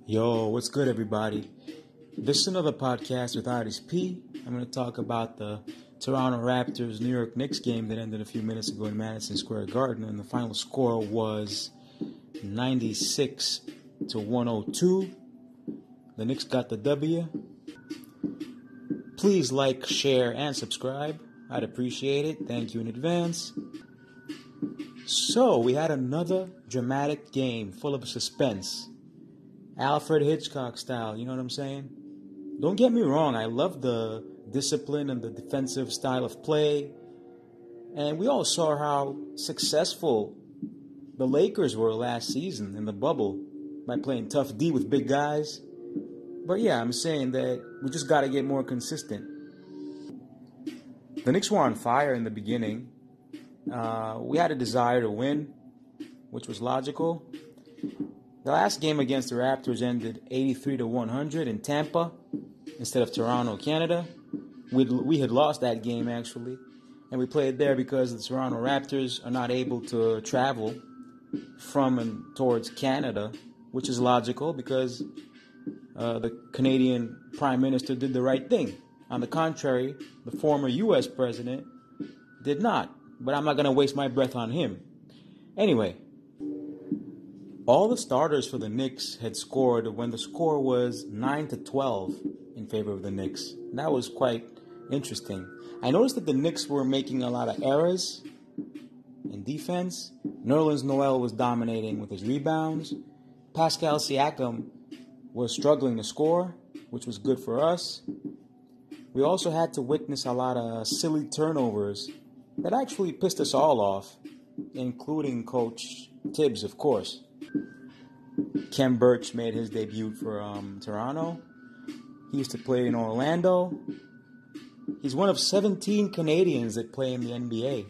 Yo, what's good, everybody? This is another podcast with Aris P. I'm going to talk about the Toronto Raptors New York Knicks game that ended a few minutes ago in Madison Square Garden, and the final score was 96-102. The Knicks got the W. Please like, share, and subscribe. I'd appreciate it. Thank you in advance. So, we had another dramatic game full of suspense. Alfred Hitchcock style, you know what I'm saying? Don't get me wrong, I love the discipline and the defensive style of play. And we all saw how successful the Lakers were last season in the bubble by playing tough D with big guys. But yeah, I'm saying that we just got to get more consistent. The Knicks were on fire in the beginning. We had a desire to win, which was logical. The last game against the Raptors ended 83-100 in Tampa instead of Toronto, Canada. We had lost that game, actually, and we played there because the Toronto Raptors are not able to travel from and towards Canada, which is logical because the Canadian Prime Minister did the right thing. On the contrary, the former U.S. President did not, but I'm not going to waste my breath on him. Anyway, all the starters for the Knicks had scored when the score was 9-12 in favor of the Knicks. That was quite interesting. I noticed that the Knicks were making a lot of errors in defense. Nerlens Noel was dominating with his rebounds. Pascal Siakam was struggling to score, which was good for us. We also had to witness a lot of silly turnovers that actually pissed us all off, including Coach Tibbs, of course. Kem Birch made his debut for Toronto. He used to play in Orlando. He's one of 17 Canadians that play in the NBA.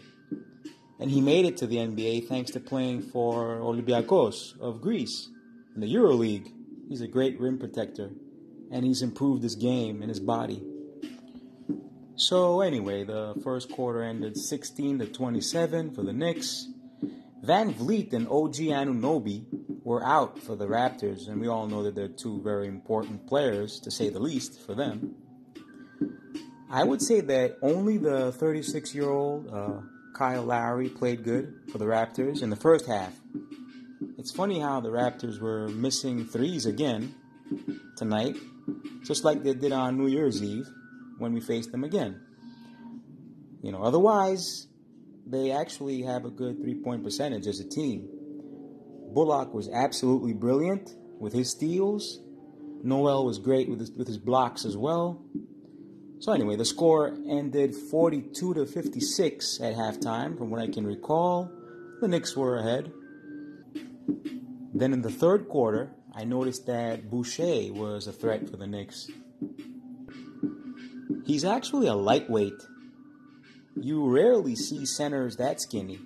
And he made it to the NBA thanks to playing for Olympiacos of Greece in the EuroLeague. He's a great rim protector, and he's improved his game and his body. So anyway, the first quarter ended 16-27 for the Knicks. Van Vliet and OG Anunoby were out for the Raptors, and we all know that they're two very important players, to say the least, for them. I would say that only the 36-year-old Kyle Lowry played good for the Raptors in the first half. It's funny how the Raptors were missing threes again tonight, just like they did on New Year's Eve when we faced them again. Otherwise, they actually have a good three-point percentage as a team. Bullock was absolutely brilliant with his steals. Noel was great with his blocks as well. So anyway, the score ended 42-56 at halftime. From what I can recall, the Knicks were ahead. Then in the third quarter, I noticed that Boucher was a threat for the Knicks. He's actually a lightweight. You rarely see centers that skinny.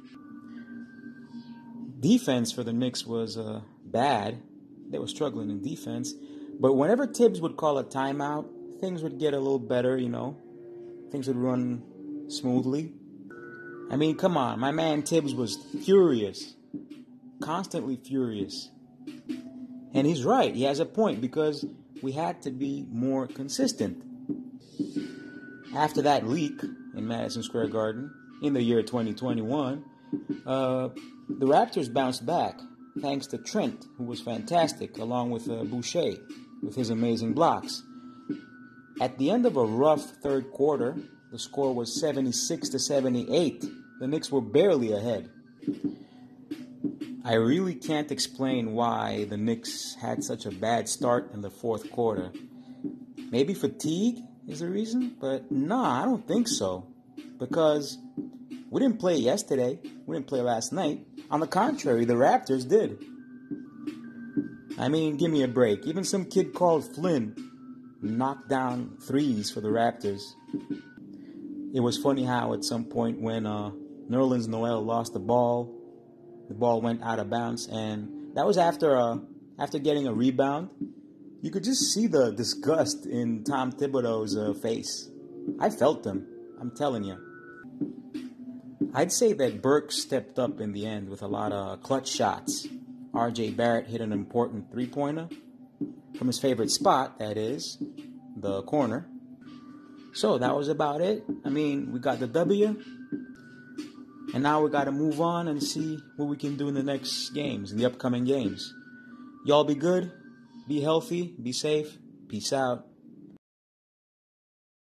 Defense for the Knicks was bad. They were struggling in defense. But whenever Tibbs would call a timeout, things would get a little better, Things would run smoothly. I mean, come on. My man Tibbs was furious. Constantly furious. And he's right. He has a point because we had to be more consistent. After that leak in Madison Square Garden in the year 2021, the Raptors bounced back thanks to Trent, who was fantastic, along with Boucher with his amazing blocks. At the end of a rough third quarter, the score was 76-78. The Knicks were barely ahead. I really can't explain why the Knicks had such a bad start in the fourth quarter. Maybe fatigue is the reason, but I don't think so. Because we didn't play yesterday. We didn't play last night. On the contrary, the Raptors did. I mean, give me a break. Even some kid called Flynn knocked down threes for the Raptors. It was funny how at some point when Nerlens Noel lost the ball went out of bounds, and that was after getting a rebound. You could just see the disgust in Tom Thibodeau's face. I felt them. I'm telling you. I'd say that Burke stepped up in the end with a lot of clutch shots. R.J. Barrett hit an important three-pointer. from his favorite spot, that is, the corner. So that was about it. I mean, we got the W. And now we got to move on and see what we can do in the next games, in the upcoming games. Y'all be good, be healthy, be safe. Peace out.